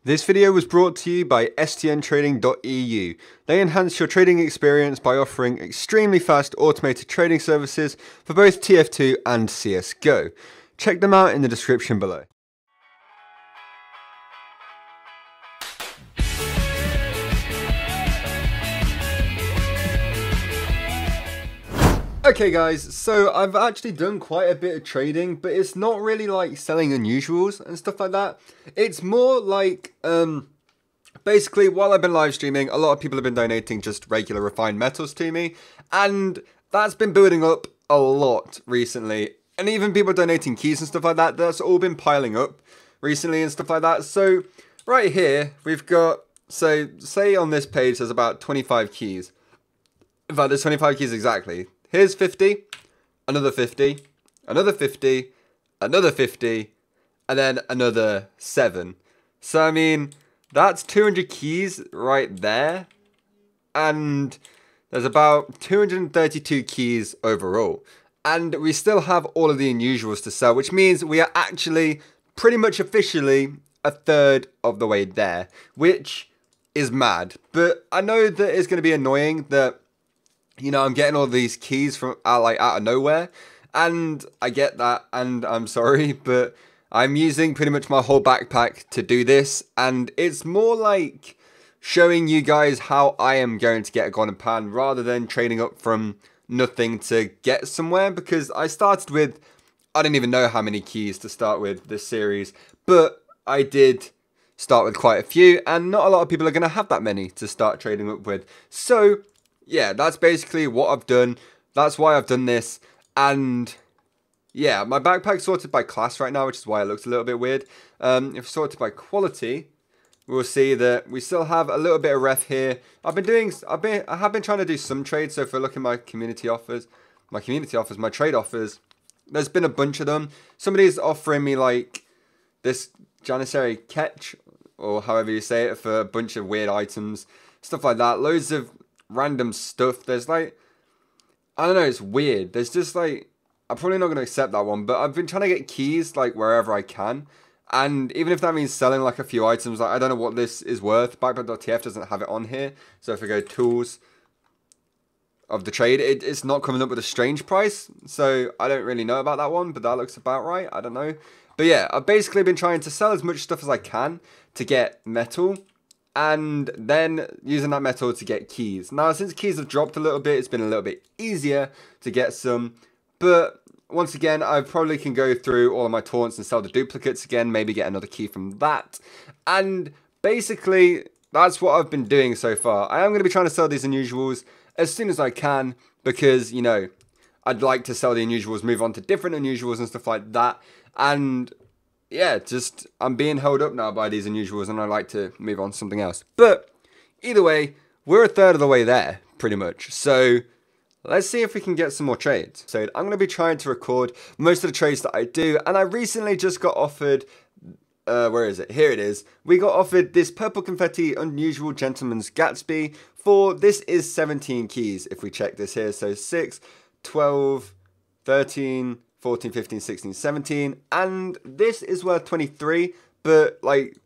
This video was brought to you by stntrading.eu. They enhance your trading experience by offering extremely fast automated trading services for both TF2 and CSGO. Check them out in the description below. Okay guys, so I've actually done quite a bit of trading, but it's not really like selling unusuals and stuff like that. It's more like, basically while I've been live streaming, a lot of people have been donating just regular refined metals to me, and that's been building up a lot recently. And even people donating keys and stuff like that, that's all been piling up recently and stuff like that. So right here, we've got, so say on this page there's about 25 keys. In fact, there's 25 keys exactly. Here's 50, another 50, another 50, another 50, and then another 7. So, I mean, that's 200 keys right there. And there's about 232 keys overall. And we still have all of the unusuals to sell, which means we are actually pretty much officially a third of the way there, which is mad. But I know that it's going to be annoying that, you know, I'm getting all these keys from out of nowhere, and I get that, and I'm sorry, but I'm using pretty much my whole backpack to do this, and it's more like showing you guys how I am going to get a golden pan rather than trading up from nothing to get somewhere, because I started with, I don't even know how many keys to start with this series, but I did start with quite a few, and not a lot of people are going to have that many to start trading up with. So yeah, that's basically what I've done. That's why I've done this. And yeah, my backpack's sorted by class right now, which is why it looks a little bit weird. If sorted by quality, we'll see that we still have a little bit of ref here. I have been trying to do some trades. So if I look at my community offers, my trade offers, there's been a bunch of them. Somebody's offering me like this Janissary catch, or however you say it, for a bunch of weird items, stuff like that. Loads of random stuff. There's like, I don't know, it's weird. There's just like, I'm probably not going to accept that one, but I've been trying to get keys like wherever I can, and even if that means selling like a few items, like I don't know what this is worth. Backpack.tf doesn't have it on here, so if I go tools of the trade, it's not coming up with a strange price, so I don't really know about that one, but that looks about right. I don't know, but yeah, I've basically been trying to sell as much stuff as I can to get metal, and then using that metal to get keys. Now, since keys have dropped a little bit, it's been a little bit easier to get some. But once again, I probably can go through all of my taunts and sell the duplicates again, maybe get another key from that. And basically, that's what I've been doing so far. I am going to be trying to sell these unusuals as soon as I can, because, you know, I'd like to sell the unusuals, move on to different unusuals and stuff like that. And yeah, just, I'm being held up now by these unusuals, and I'd like to move on to something else. But either way, we're a third of the way there, pretty much. So let's see if we can get some more trades. So I'm going to be trying to record most of the trades that I do, and I recently just got offered, where is it? Here it is. We got offered this purple confetti unusual gentleman's Gatsby for, this is 17 keys if we check this here. So 6, 12, 13, 14, 15, 16, 17, and this is worth 23, but like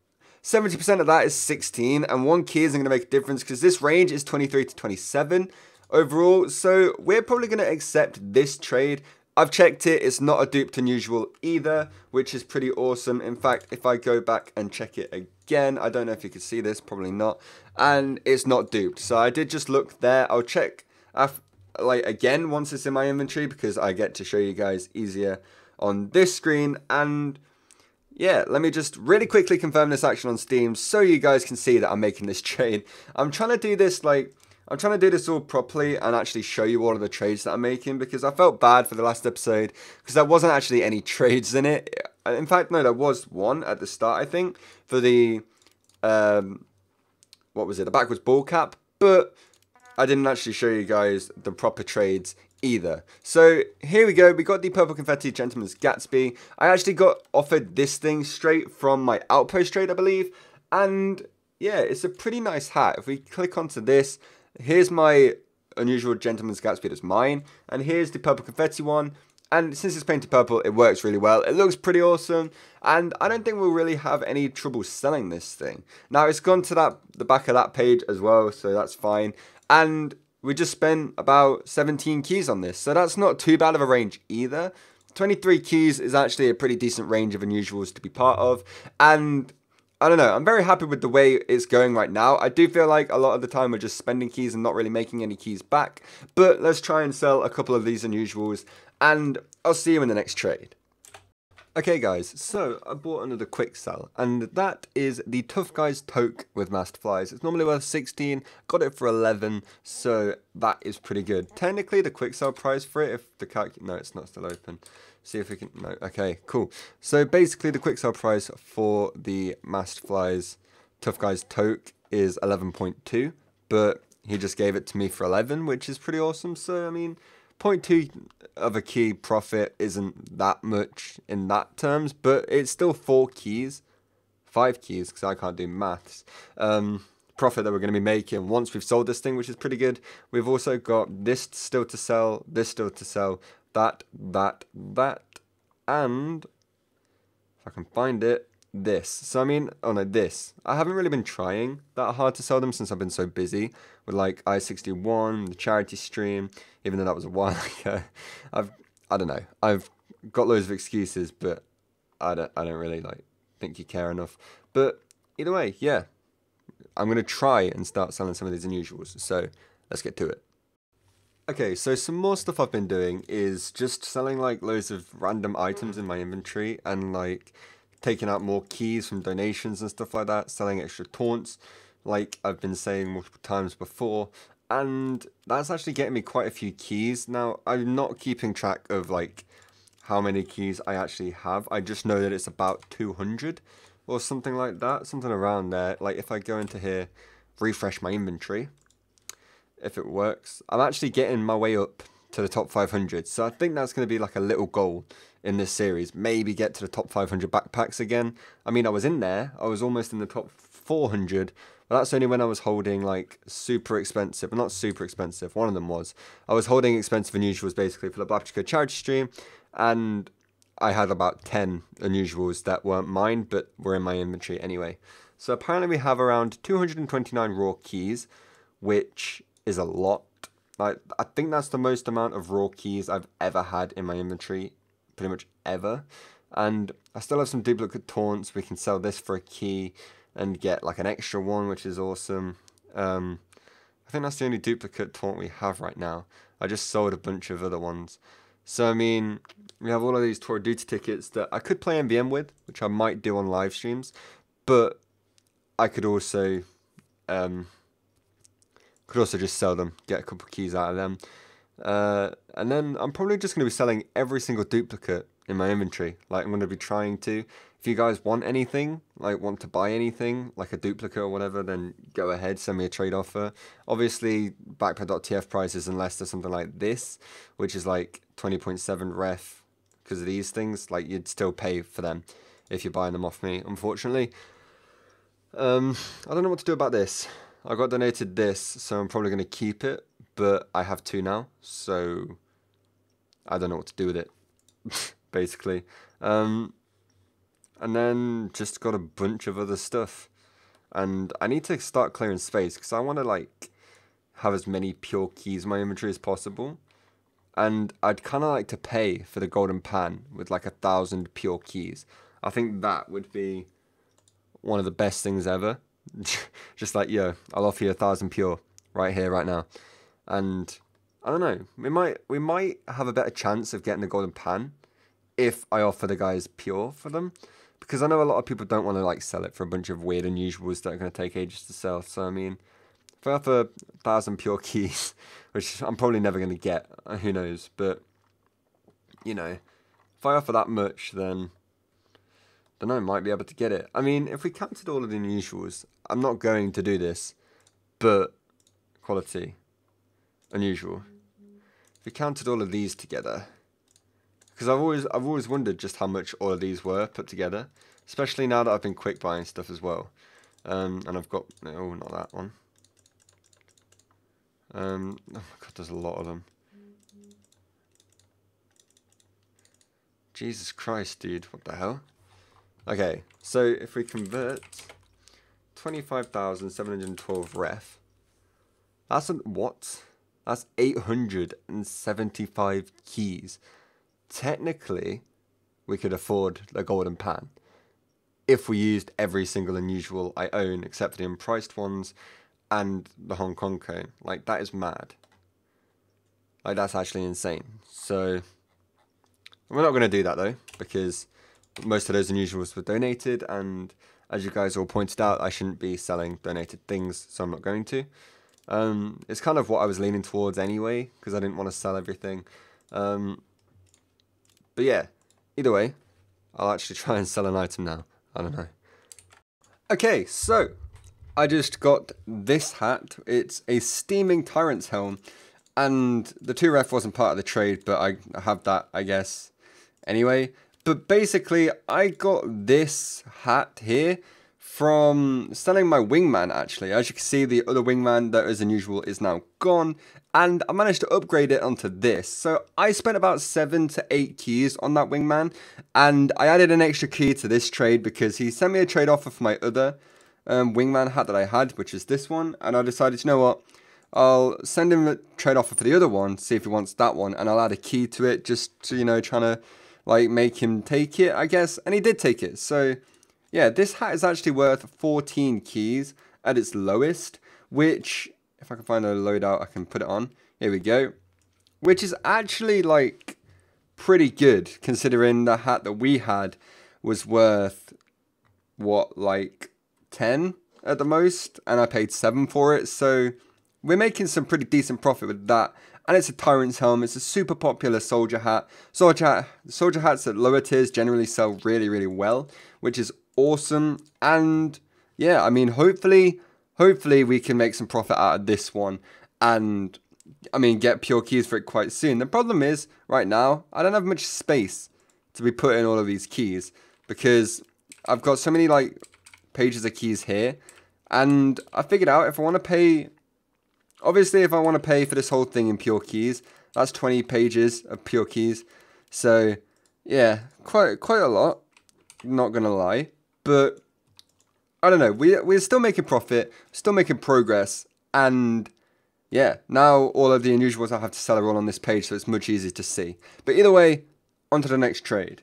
70% of that is 16, and one key isn't going to make a difference because this range is 23 to 27 overall, so we're probably going to accept this trade. I've checked it, it's not a duped unusual either, which is pretty awesome. In fact, if I go back and check it again, I don't know if you can see this, probably not, and it's not duped. So I did just look there. I'll check like again once it's in my inventory, because I get to show you guys easier on this screen. And yeah, let me just really quickly confirm this action on Steam so you guys can see that I'm making this trade. I'm trying to do this all properly and actually show you all of the trades that I'm making, because I felt bad for the last episode because there wasn't actually any trades in it. In fact, no, there was one at the start, I think, for the what was it, the backwards ball cap, but I didn't actually show you guys the proper trades either. So here we go. We got the purple confetti gentleman's Gatsby. I actually got offered this thing straight from my outpost trade, I believe. And yeah, it's a pretty nice hat. If we click onto this, here's my unusual gentleman's Gatsby, that's mine. And here's the purple confetti one. And since it's painted purple, it works really well. It looks pretty awesome. And I don't think we'll really have any trouble selling this thing. Now, it's gone to the back of that page as well, so that's fine. And we just spent about 17 keys on this. So that's not too bad of a range either. 23 keys is actually a pretty decent range of unusuals to be part of. And I don't know, I'm very happy with the way it's going right now. I do feel like a lot of the time we're just spending keys and not really making any keys back. But let's try and sell a couple of these unusuals, and I'll see you in the next trade. Okay guys, so I bought another quick sell, and that is the Tough Guys Toque with masked flies. It's normally worth 16, got it for 11, so that is pretty good. Technically the quick sell price for it, if the no, it's not still open. See if we can, no, okay, cool. So basically the quick sell price for the masked flies Tough Guys Toque is 11.2, but he just gave it to me for 11, which is pretty awesome. So I mean, 0.2 of a key profit isn't that much in that terms, but it's still 4 keys, 5 keys, because I can't do maths, profit that we're going to be making once we've sold this thing, which is pretty good. We've also got this still to sell, this still to sell, that, and if I can find it, this. So I mean, oh no, this. I haven't really been trying that hard to sell them since I've been so busy with like I-61, the charity stream, even though that was a while ago. I don't know. I've got loads of excuses, but I don't really like think you care enough. But either way, yeah. I'm gonna try and start selling some of these unusuals. So let's get to it. Okay, so some more stuff I've been doing is just selling like loads of random items in my inventory and like taking out more keys from donations and stuff like that, selling extra taunts, like I've been saying multiple times before, and that's actually getting me quite a few keys. Now, I'm not keeping track of like how many keys I actually have. I just know that it's about 200 or something like that, something around there. Like if I go into here, refresh my inventory, if it works, I'm actually getting my way up to the top 500. So I think that's going to be like a little goal in this series. Maybe get to the top 500 backpacks again. I mean, I was in there. I was almost in the top 400. But that's only when I was holding like super expensive. Not super expensive. One of them was. I was holding expensive unusuals basically for the Black charity stream. And I had about 10 unusuals that weren't mine, but were in my inventory anyway. So apparently we have around 229 raw keys, which is a lot. Like, I think that's the most amount of raw keys I've ever had in my inventory, pretty much ever. And I still have some duplicate taunts. We can sell this for a key and get like an extra one, which is awesome. I think that's the only duplicate taunt we have right now. I just sold a bunch of other ones. So I mean, we have all of these Tour of Duty tickets that I could play MVM with, which I might do on live streams, but I could also just sell them, get a couple of keys out of them. And then I'm probably just going to be selling every single duplicate in my inventory. Like, I'm going to be trying to. If you guys want anything, like want to buy anything, like a duplicate or whatever, then go ahead, send me a trade offer. Obviously, backpack.tf prices, unless there's something like this, which is like 20.7 ref, because of these things, like you'd still pay for them if you're buying them off me, unfortunately. I don't know what to do about this. I got donated this, so I'm probably going to keep it, but I have 2 now, so I don't know what to do with it, basically. And then just got a bunch of other stuff, and I need to start clearing space, because I want to, like, have as many pure keys in my inventory as possible, and I'd kind of like to pay for the golden pan with, like, 1,000 pure keys. I think that would be one of the best things ever. Just like, yo, I'll offer you 1,000 pure right here, right now. And I don't know, we might have a better chance of getting the golden pan if I offer the guys pure for them, because I know a lot of people don't want to like sell it for a bunch of weird unusuals that are going to take ages to sell. So I mean, if I offer 1,000 pure keys, which I'm probably never going to get, who knows, but you know, if I offer that much, then I don't know, might be able to get it. I mean, if we counted all of the unusuals, I'm not going to do this, but quality, unusual. If we counted all of these together, because I've always wondered just how much all of these were put together, especially now that I've been quick buying stuff as well. And I've got, oh, not that one. Oh my god, there's a lot of them. Jesus Christ, dude. What the hell? Okay, so if we convert 25,712 ref, that's what? That's 875 keys. Technically, we could afford the golden pan if we used every single unusual I own, except for the unpriced ones and the Hong Kong cone. Like, that is mad. Like, that's actually insane. So, we're not going to do that, though, because most of those unusuals were donated, and as you guys all pointed out, I shouldn't be selling donated things, so I'm not going to. It's kind of what I was leaning towards anyway, because I didn't want to sell everything. But yeah, either way, I'll actually try and sell an item now. I don't know. Okay, so I just got this hat. It's a steaming Tyrant's helm, and the 2 ref wasn't part of the trade, but I have that, I guess, anyway. But basically, I got this hat here from selling my wingman, actually. As you can see, the other wingman that was unusual is now gone, and I managed to upgrade it onto this. So I spent about 7 to 8 keys on that wingman, and I added an extra key to this trade because he sent me a trade offer for my other wingman hat that I had, which is this one, and I decided, you know what, I'll send him a trade offer for the other one, see if he wants that one, and I'll add a key to it just to, you know, trying to like make him take it, I guess, and he did take it. So yeah, this hat is actually worth 14 keys at its lowest, which, if I can find a loadout I can put it on, here we go, which is actually like pretty good considering the hat that we had was worth what, like 10 at the most, and I paid 7 for it. So we're making some pretty decent profit with that. And it's a Tyrant's helm. It's a super popular soldier hat. Soldier hats at lower tiers generally sell really, really well, which is awesome. And yeah, I mean, hopefully we can make some profit out of this one. And I mean, get pure keys for it quite soon. The problem is, right now, I don't have much space to be putting all of these keys because I've got so many like pages of keys here. And I figured out if I want to pay... Obviously, if I want to pay for this whole thing in pure keys, that's 20 pages of pure keys. So, yeah, quite a lot, not going to lie. But, I don't know, we're still making profit, still making progress. And, yeah, now all of the unusuals I have to sell are all on this page, so it's much easier to see. But either way, on to the next trade.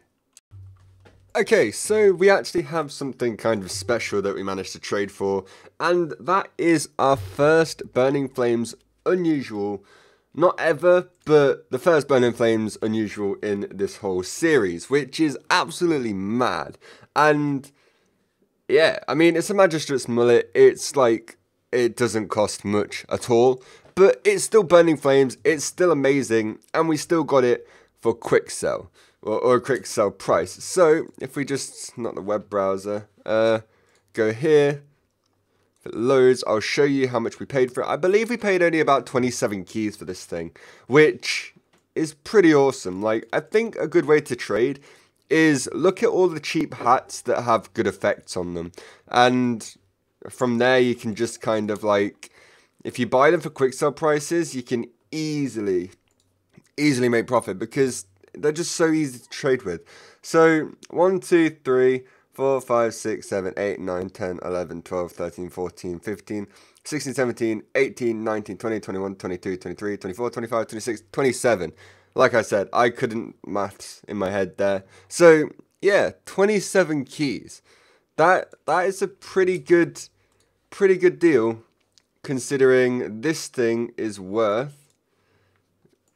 Okay, so we actually have something kind of special that we managed to trade for, and that is our first Burning Flames unusual, not ever, but the first Burning Flames unusual in this whole series, which is absolutely mad. And yeah, I mean, it's a Magistrate's mullet. It's like, it doesn't cost much at all, but it's still Burning Flames, it's still amazing, and we still got it for quick sell. Or a quick sell price. So if we just, not the web browser, go here, if it loads, I'll show you how much we paid for it. I believe we paid only about 27 keys for this thing, which is pretty awesome. Like, I think a good way to trade is look at all the cheap hats that have good effects on them, and from there you can just kind of like, if you buy them for quick sell prices, you can easily make profit because they're just so easy to trade with. So 1, 2, 3, 4, 5, 6, 7, 8, 9, 10, 11, 12, 13, 14, 15, 16, 17, 18, 19, 20, 21, 22, 23, 24, 25, 26, 27. Like I said, I couldn't maths in my head there. So yeah, 27 keys. That is a pretty good deal considering this thing is worth...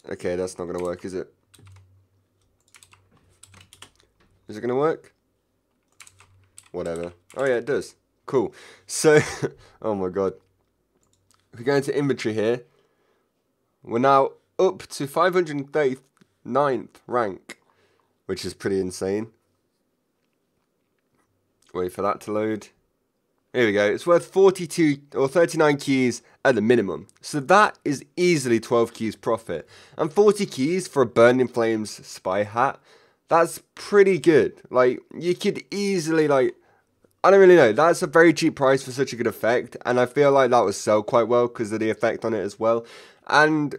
Okay, that's not going to work, is it? Is it going to work? Whatever. Oh yeah, it does. Cool. So, oh my god. If we go into inventory here, we're now up to 539th rank, which is pretty insane. Wait for that to load. Here we go. It's worth 42 or 39 keys at the minimum. So that is easily 12 keys profit. And 40 keys for a Burning Flames spy hat. That's pretty good. Like, you could easily, like, I don't really know. That's a very cheap price for such a good effect. And I feel like that would sell quite well because of the effect on it as well. And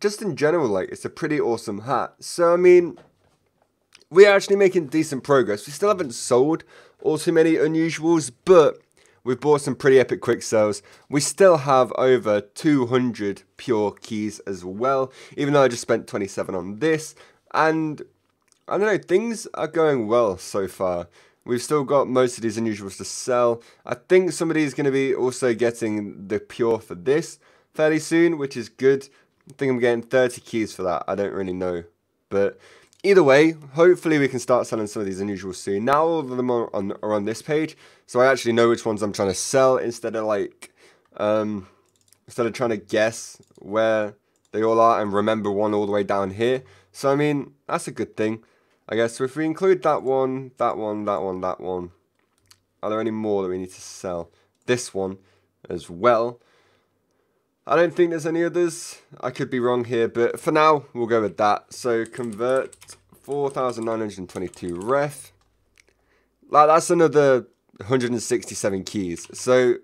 just in general, like, it's a pretty awesome hat. So, I mean, we're actually making decent progress. We still haven't sold all too many unusuals, but we've bought some pretty epic quick sales. We still have over 200 pure keys as well, even though I just spent 27 on this. And I don't know, things are going well so far. We've still got most of these unusuals to sell. I think somebody is going to be also getting the pure for this fairly soon, which is good. I think I'm getting 30 keys for that. I don't really know. But either way, hopefully we can start selling some of these unusuals soon. Now all of them are on this page, so I actually know which ones I'm trying to sell instead of like, instead of trying to guess where they all are and remember one all the way down here. So I mean, that's a good thing, I guess. So if we include that one, that one, that one, that one, are there any more that we need to sell? This one as well. I don't think there's any others. I could be wrong here, but for now, we'll go with that. So, convert 4,922 ref. Like, that's another 167 keys. So,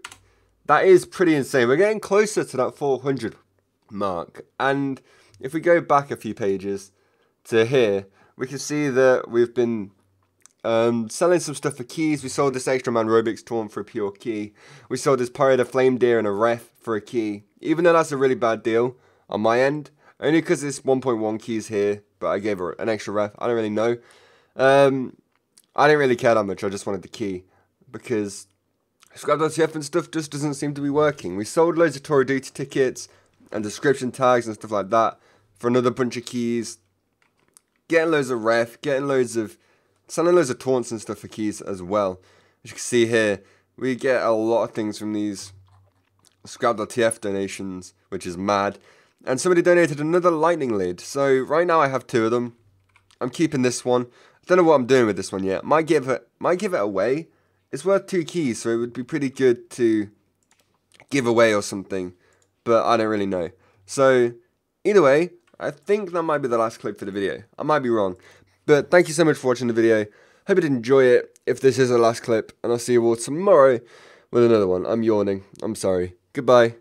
that is pretty insane. We're getting closer to that 400 mark. And if we go back a few pages to here, we can see that we've been selling some stuff for keys. We sold this Extra Man Robix Taunt for a pure key. We sold this Pirate of Flame Deer and a ref for a key. Even though that's a really bad deal on my end. Only because it's 1.1 keys here. But I gave her an extra ref. I don't really know. I didn't really care that much. I just wanted the key. Because Scrap.tf and stuff just doesn't seem to be working. We sold loads of Tour Duty tickets. And description tags and stuff like that. For another bunch of keys. Getting loads of ref. Getting loads of... selling loads of taunts and stuff for keys as well. As you can see here. We get a lot of things from these Scrap.tf donations, which is mad. And somebody donated another lightning lid. So right now I have 2 of them. I'm keeping this one. I don't know what I'm doing with this one yet. Might give it away. It's worth 2 keys, so it would be pretty good to give away or something. But I don't really know. So either way, I think that might be the last clip for the video. I might be wrong. But thank you so much for watching the video. Hope you did enjoy it. If this is the last clip, and I'll see you all tomorrow with another one. I'm yawning. I'm sorry. Goodbye.